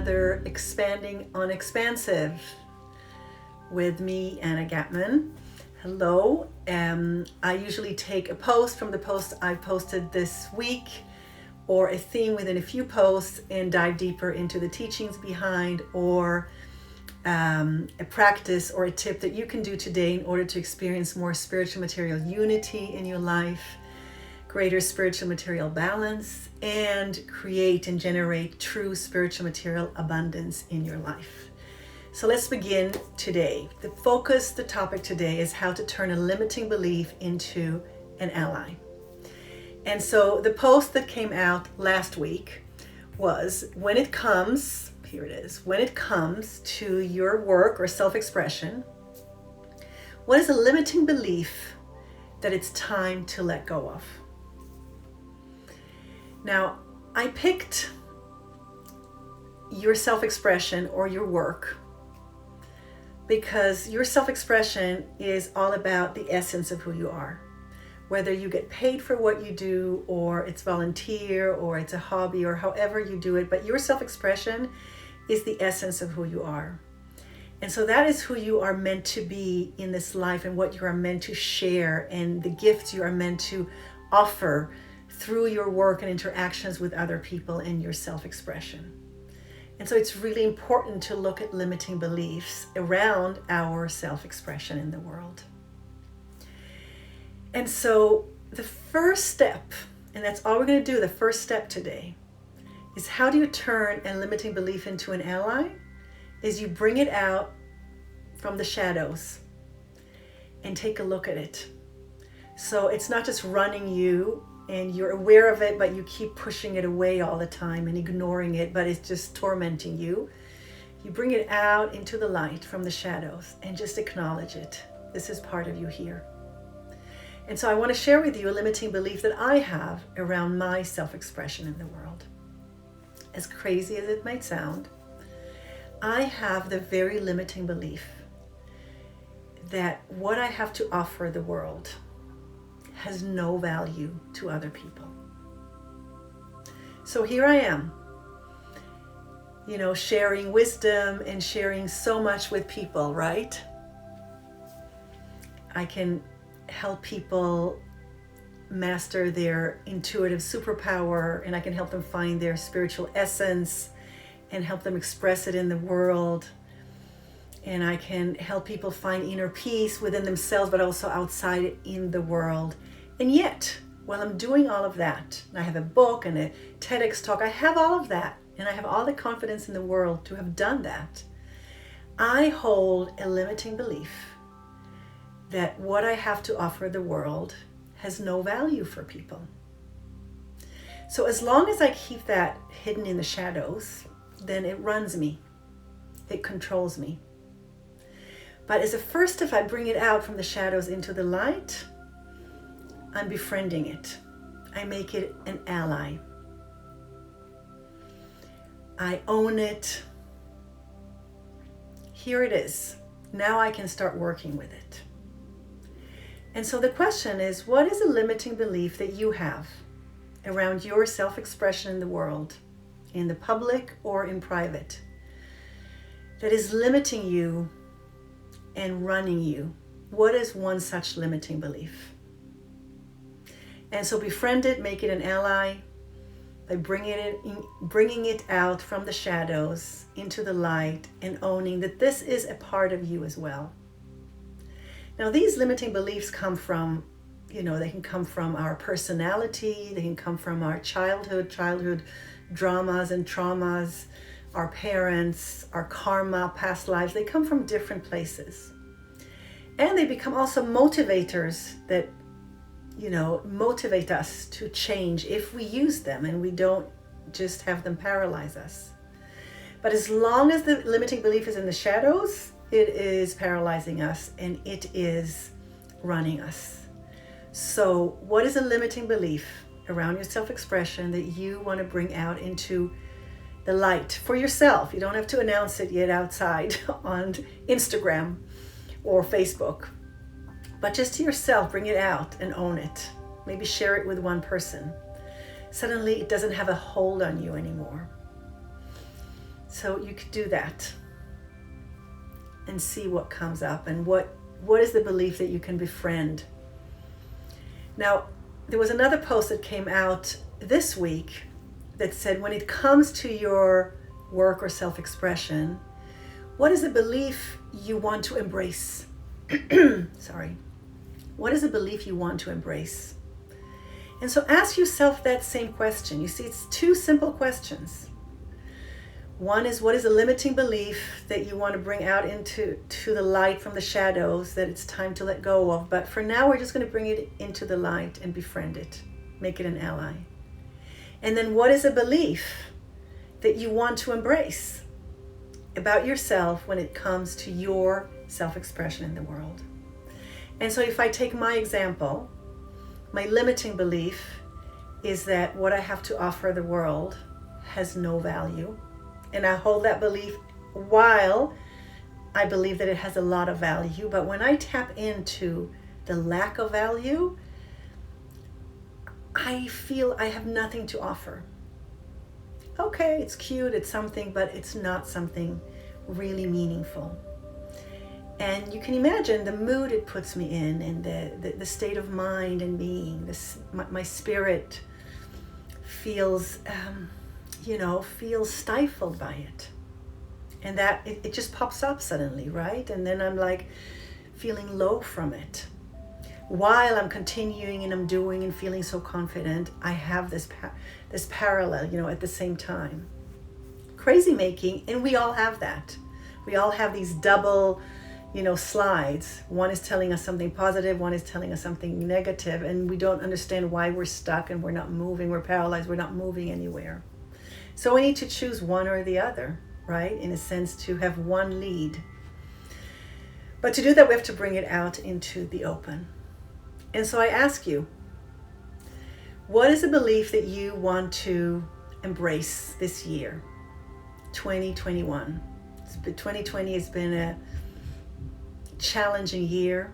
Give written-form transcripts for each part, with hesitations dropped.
another Expanding on Expansive with me, Anna Gatman. Hello. I usually take a post from the post I posted this week or a theme within a few posts and dive deeper into the teachings behind or a practice or a tip that you can do today in order to experience more spiritual material unity in your life, greater spiritual material balance, and create and generate true spiritual material abundance in your life. So let's begin today. The topic today is how to turn a limiting belief into an ally. And so the post that came out last week was when it comes to your work or self-expression, what is a limiting belief that it's time to let go of? Now, I picked your self-expression or your work because your self-expression is all about the essence of who you are. Whether you get paid for what you do, or it's volunteer, or it's a hobby, or however you do it, but your self-expression is the essence of who you are. And so that is who you are meant to be in this life and what you are meant to share and the gifts you are meant to offer through your work and interactions with other people in your self-expression. And so it's really important to look at limiting beliefs around our self-expression in the world. And so the first step, and that's all we're going to do, the first step today, is how do you turn a limiting belief into an ally? Is you bring it out from the shadows and take a look at it. So it's not just running you and you're aware of it, but you keep pushing it away all the time and ignoring it, but it's just tormenting you. You bring it out into the light from the shadows and just acknowledge it. This is part of you here. And so I want to share with you a limiting belief that I have around my self-expression in the world. As crazy as it might sound, I have the very limiting belief that what I have to offer the world has no value to other people. So here I am, sharing wisdom and sharing so much with people, right? I can help people master their intuitive superpower, and I can help them find their spiritual essence and help them express it in the world. And I can help people find inner peace within themselves, but also outside in the world. And yet, while I'm doing all of that, and I have a book and a TEDx talk, I have all of that, and I have all the confidence in the world to have done that, I hold a limiting belief that what I have to offer the world has no value for people. So as long as I keep that hidden in the shadows, then it runs me. It controls me. But as a first step, I bring it out from the shadows into the light. I'm befriending it. I make it an ally. I own it. Here it is. Now I can start working with it. And so the question is, what is a limiting belief that you have around your self-expression in the world, in the public or in private, that is limiting you and running you? What is one such limiting belief? And so befriend it, make it an ally by bringing it out from the shadows into the light and owning that this is a part of you as well. Now, these limiting beliefs come from, they can come from our personality, they can come from our childhood dramas and traumas, our parents, our karma, past lives. They come from different places. And they become also motivators that, motivate us to change if we use them and we don't just have them paralyze us. But as long as the limiting belief is in the shadows, it is paralyzing us and it is running us. So what is a limiting belief around your self-expression that you want to bring out into the light for yourself? You don't have to announce it yet outside on Instagram or Facebook, but just to yourself, bring it out and own it. Maybe share it with one person. Suddenly it doesn't have a hold on you anymore. So you could do that and see what comes up, and what is the belief that you can befriend. Now, there was another post that came out this week that said, when it comes to your work or self-expression, what is the belief you want to embrace? Sorry. What is the belief you want to embrace? And so ask yourself that same question. You see, it's two simple questions. One is, what is a limiting belief that you want to bring out into the light from the shadows that it's time to let go of? But for now, we're just going to bring it into the light and befriend it, make it an ally. And then what is a belief that you want to embrace about yourself when it comes to your self-expression in the world? And so if I take my example, my limiting belief is that what I have to offer the world has no value. And I hold that belief while I believe that it has a lot of value. But when I tap into the lack of value, I feel I have nothing to offer. Okay, it's cute, it's something, but it's not something really meaningful. And you can imagine the mood it puts me in, and the state of mind and being. My spirit feels, feels stifled by it. And that it just pops up suddenly, right? And then I'm like feeling low from it. While I'm continuing and I'm doing and feeling so confident, I have this parallel, at the same time. Crazy making, and we all have that. We all have these double, slides. One is telling us something positive, one is telling us something negative, and we don't understand why we're stuck and we're not moving, we're paralyzed, we're not moving anywhere. So we need to choose one or the other, right? In a sense, to have one lead. But to do that, we have to bring it out into the open. And so I ask you, what is a belief that you want to embrace this year, 2021? 2020 has been a challenging year.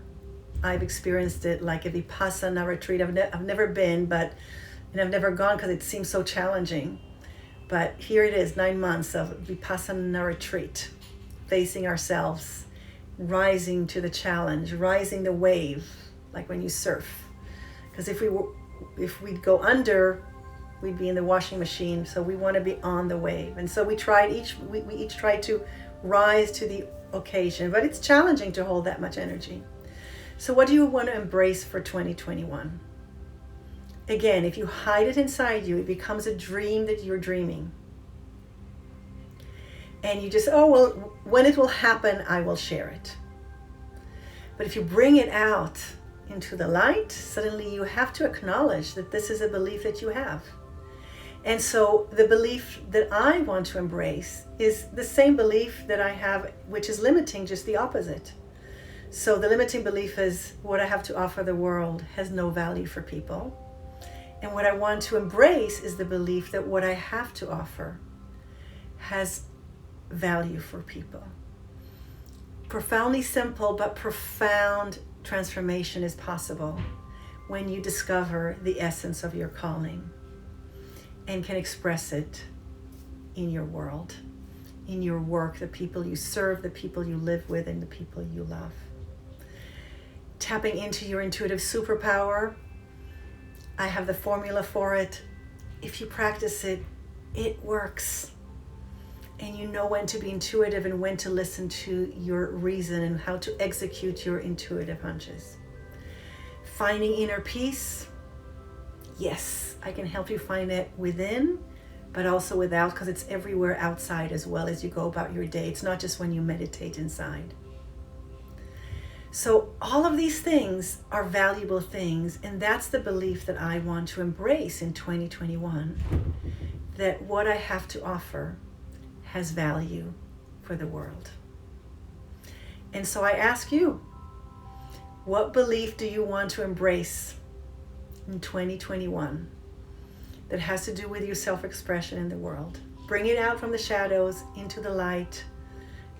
I've experienced it like a Vipassana retreat. I've never been, and I've never gone because it seems so challenging. But here it is, 9 months of Vipassana retreat, facing ourselves, rising to the challenge, rising the wave, like when you surf. Because if we'd go under, we'd be in the washing machine. So we want to be on the wave. And so we each tried to rise to the occasion, but it's challenging to hold that much energy. So what do you want to embrace for 2021? Again, if you hide it inside you, it becomes a dream that you're dreaming. And you just, when it will happen, I will share it. But if you bring it out into the light, suddenly you have to acknowledge that this is a belief that you have. And so the belief that I want to embrace is the same belief that I have, which is limiting, just the opposite. So the limiting belief is what I have to offer the world has no value for people. And what I want to embrace is the belief that what I have to offer has value for people. Profoundly simple, but profound transformation is possible when you discover the essence of your calling and can express it in your world, in your work, the people you serve, the people you live with, and the people you love. Tapping into your intuitive superpower, I have the formula for it. If you practice it, it works. And you know when to be intuitive and when to listen to your reason and how to execute your intuitive hunches. Finding inner peace, yes, I can help you find it within, but also without, because it's everywhere outside as well as you go about your day. It's not just when you meditate inside. So all of these things are valuable things, and that's the belief that I want to embrace in 2021, that what I have to offer has value for the world. And so I ask you, what belief do you want to embrace in 2021 that has to do with your self-expression in the world? Bring it out from the shadows into the light.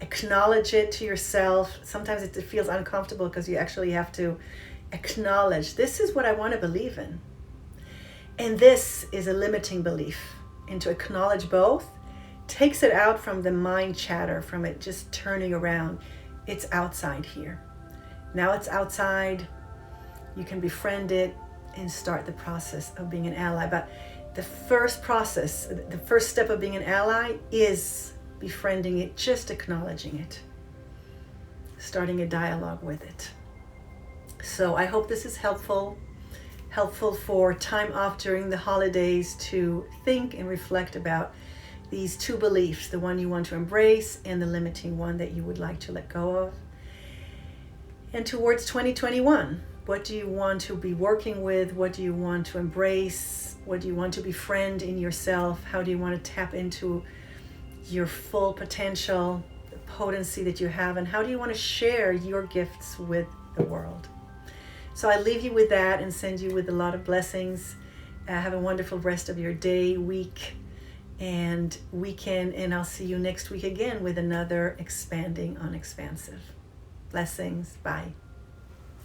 Acknowledge it to yourself. Sometimes it feels uncomfortable because you actually have to acknowledge, this is what I want to believe in. And this is a limiting belief. And to acknowledge both takes it out from the mind chatter, from it just turning around. It's outside here. Now it's outside. You can befriend it and start the process of being an ally. But the first process, the first step of being an ally is befriending it, just acknowledging it, starting a dialogue with it. So I hope this is helpful for time off during the holidays to think and reflect about these two beliefs, the one you want to embrace and the limiting one that you would like to let go of. And towards 2021, what do you want to be working with? What do you want to embrace? What do you want to befriend in yourself? How do you want to tap into your full potential, the potency that you have? And how do you want to share your gifts with the world? So I leave you with that and send you with a lot of blessings. Have a wonderful rest of your day, week, and weekend. And I'll see you next week again with another Expanding on Expansive. Blessings. Bye.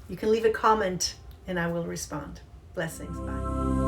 You can leave a comment and I will respond. Blessings. Bye.